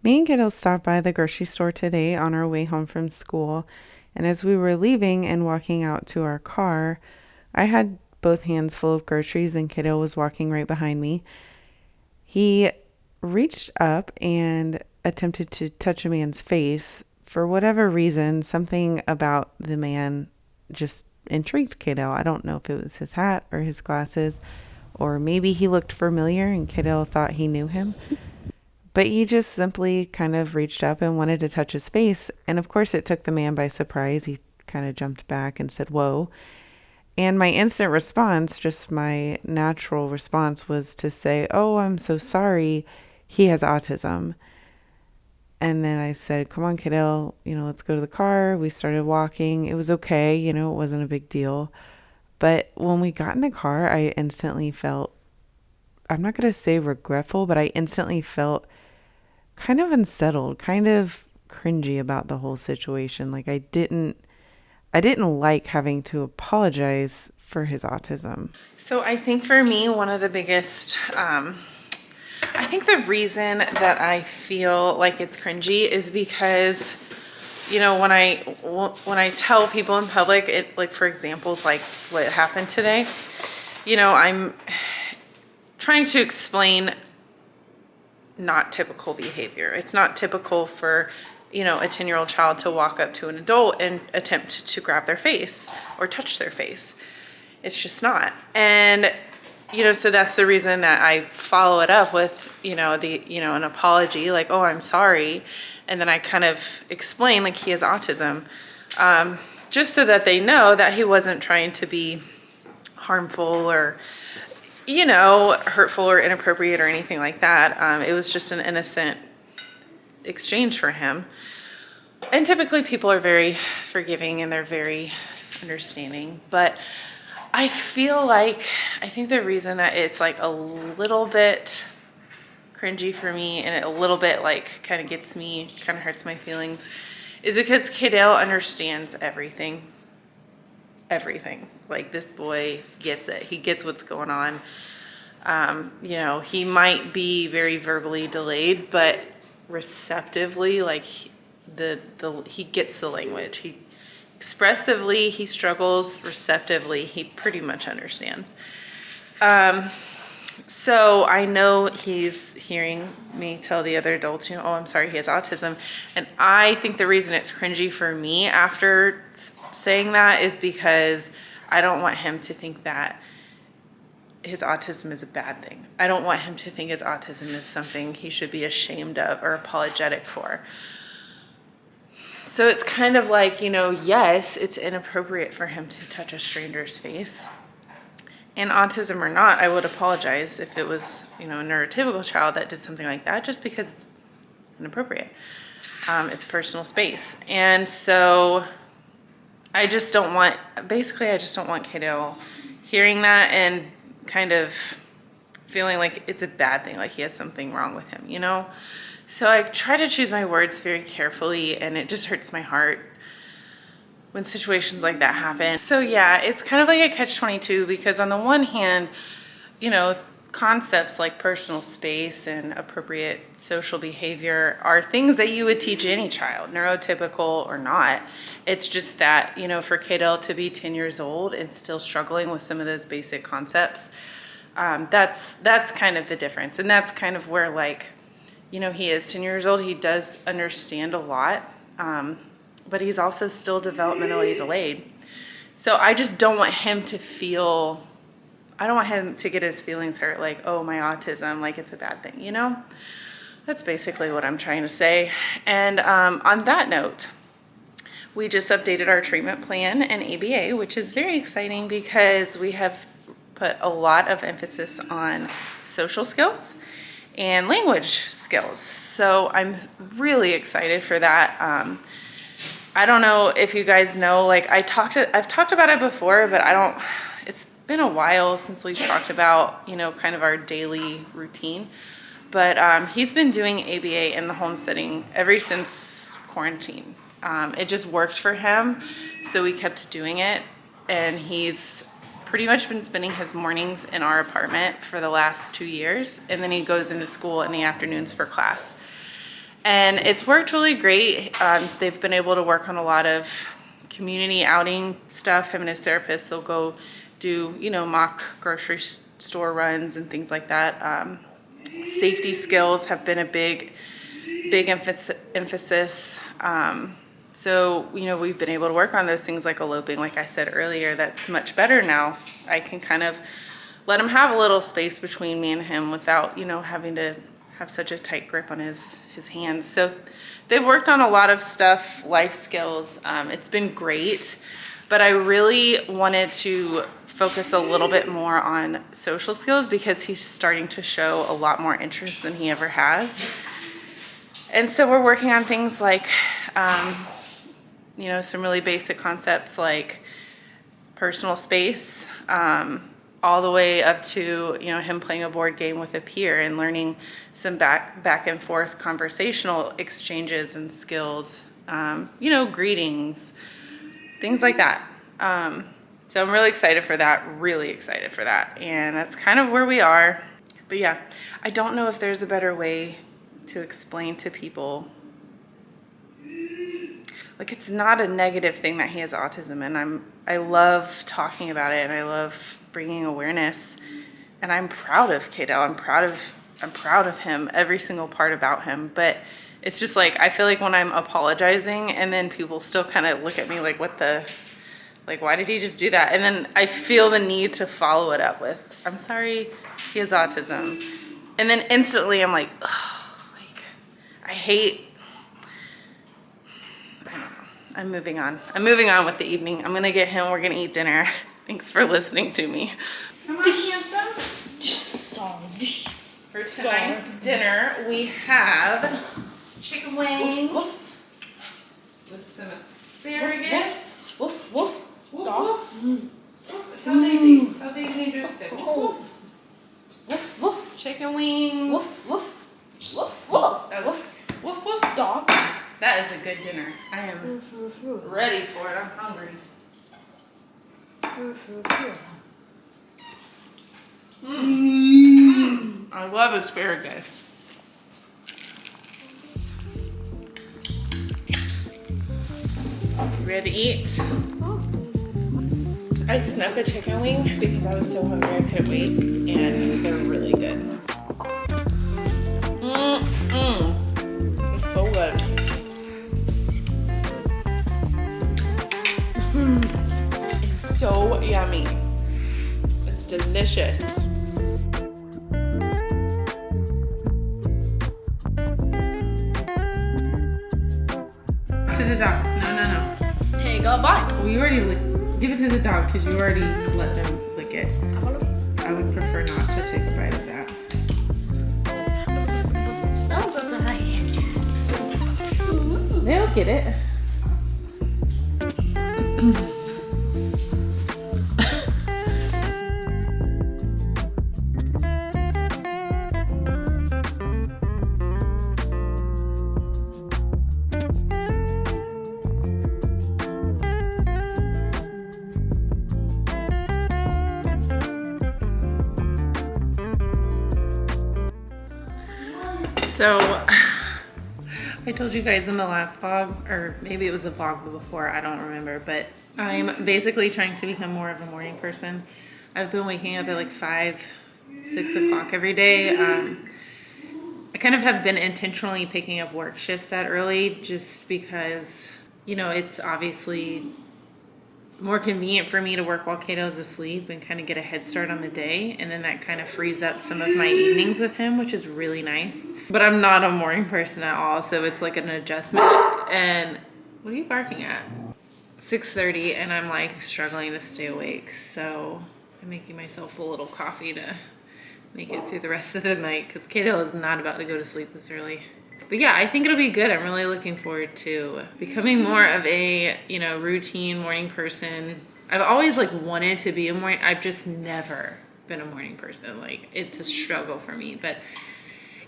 Me and Kiddo stopped by the grocery store today on our way home from school, and as we were leaving and walking out to our car, I had both hands full of groceries, and Kiddo was walking right behind me. He reached up and attempted to touch a man's face. For whatever reason, something about the man just intrigued Kiddo. I don't know if it was his hat or his glasses, or maybe he looked familiar and Kiddo thought he knew him. But he just simply kind of reached up and wanted to touch his face. And of course, it took the man by surprise. He kind of jumped back and said, "Whoa." And my instant response, just my natural response, was to say, "Oh, I'm so sorry. He has autism." And then I said, "Come on, kiddo, let's go to the car." We started walking. It was okay. It wasn't a big deal. But when we got in the car, I instantly felt, I'm not going to say regretful, but I instantly felt kind of unsettled, kind of cringy about the whole situation. Like I didn't like having to apologize for his autism. So I think for me, one of the biggest, I think the reason that I feel like it's cringy is because, when I tell people in public, it, like, for examples like what happened today, I'm trying to explain not typical behavior. It's not typical for, a 10-year-old child to walk up to an adult and attempt to grab their face or touch their face. It's just not. And, so that's the reason that I follow it up with, an apology, like, "Oh, I'm sorry." And then I kind of explain, like, he has autism, just so that they know that he wasn't trying to be harmful or, hurtful or inappropriate or anything like that. It was just an innocent exchange for him. And typically people are very forgiving and they're very understanding. But I think the reason that it's like a little bit cringy for me and a little bit like kind of gets me, kind of hurts my feelings, is because Kaydale understands everything. Everything. Like, this boy gets it. He gets what's going on. He might be very verbally delayed, but receptively, like, he gets the language. He expressively, he struggles. Receptively, he pretty much understands. So I know he's hearing me tell the other adults, "Oh, I'm sorry, he has autism." And I think the reason it's cringy for me after saying that is because I don't want him to think that his autism is a bad thing. I don't want him to think his autism is something he should be ashamed of or apologetic for. So it's kind of like, yes, it's inappropriate for him to touch a stranger's face. And autism or not, I would apologize if it was, a neurotypical child that did something like that, just because it's inappropriate. It's personal space. And so I just don't want Kato hearing that and kind of feeling like it's a bad thing, like he has something wrong with him, So I try to choose my words very carefully, and it just hurts my heart when situations like that happen. So yeah, it's kind of like a catch-22, because on the one hand, concepts like personal space and appropriate social behavior are things that you would teach any child, neurotypical or not. It's just that, for Kaydale to be 10 years old and still struggling with some of those basic concepts, that's kind of the difference. And that's kind of where, like, he is 10 years old. He does understand a lot, but he's also still developmentally delayed. So I just don't want him to get his feelings hurt, like, "Oh, my autism, like it's a bad thing," That's basically what I'm trying to say. And on that note, we just updated our treatment plan and ABA, which is very exciting because we have put a lot of emphasis on social skills and language skills. So I'm really excited for that. I don't know if you guys know, like, I've talked about it before, but it's been a while since we've talked about, kind of our daily routine. But he's been doing ABA in the home setting ever since quarantine. It just worked for him, so we kept doing it. And he's pretty much been spending his mornings in our apartment for the last 2 years. And then he goes into school in the afternoons for class. And it's worked really great. They've been able to work on a lot of community outing stuff. Him and his therapist, they'll go do, you know, mock grocery store runs and things like that. Safety skills have been a big emphasis. So, you know, we've been able to work on those things like eloping, like I said earlier. That's much better now. I can kind of let him have a little space between me and him without, you know, having to have such a tight grip on his hands. So they've worked on a lot of stuff, life skills. It's been great, but I really wanted to focus a little bit more on social skills because he's starting to show a lot more interest than he ever has. And so we're working on things like, you know, some really basic concepts like personal space, all the way up to, you know, him playing a board game with a peer and learning some back and forth conversational exchanges and skills, you know, greetings, things like that. So I'm really excited for that, And that's kind of where we are. But yeah, I don't know if there's a better way to explain to people. Like, it's not a negative thing that he has autism, and I love talking about it, and I love bringing awareness, and I'm proud of Kaidale. I'm proud of him, every single part about him. But it's just like, I feel like when I'm apologizing and then people still kind of look at me like, why did he just do that? And then I feel the need to follow it up with, I'm sorry, he has autism. And then instantly I'm like, oh, like, I don't know. I'm moving on with the evening. I'm gonna get him, we're gonna eat dinner. Thanks for listening to me. Come on, handsome. For tonight's dinner, we have chicken wings with some asparagus. Woof, woof. Woof, woof. Woof. Tell Daisy. Tell Daisy and Joseph. Woof. Woof, woof. Chicken wings. Woof, woof. Woof, woof. That was woof, woof. Dog. That is a good dinner. I am ready for it. I'm hungry. I love asparagus. Ready to eat? I snuck a chicken wing because I was so hungry I couldn't wait, and they're really good. It's so good. It's so yummy. It's delicious. To the dog. No. Take a bite. Well, you already give it to the dog because you already let them lick it. I would prefer not to take a bite of that. They'll get it. So, I told you guys in the last vlog, or maybe it was the vlog before, I don't remember, but I'm basically trying to become more of a morning person. I've been waking up at like 5, 6 o'clock every day. I kind of have been intentionally picking up work shifts that early just because, you know, it's obviously more convenient for me to work while Kaito's asleep and kind of get a head start on the day. And then that kind of frees up some of my evenings with him, which is really nice. But I'm not a morning person at all, so it's like an adjustment. And what are you barking at? 6:30, and I'm like struggling to stay awake. So I'm making myself a little coffee to make it through the rest of the night because Kaito is not about to go to sleep this early. But yeah, I think it'll be good. I'm really looking forward to becoming more of a, you know, routine morning person. I've always like wanted to be a morning, I've just never been a morning person. Like, it's a struggle for me. But,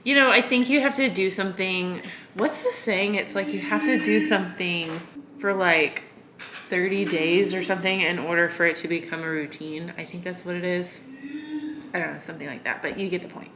you know, I think you have to do something, what's the saying? It's like you have to do something for like 30 days or something in order for it to become a routine. I think that's what it is. I don't know, something like that, but you get the point.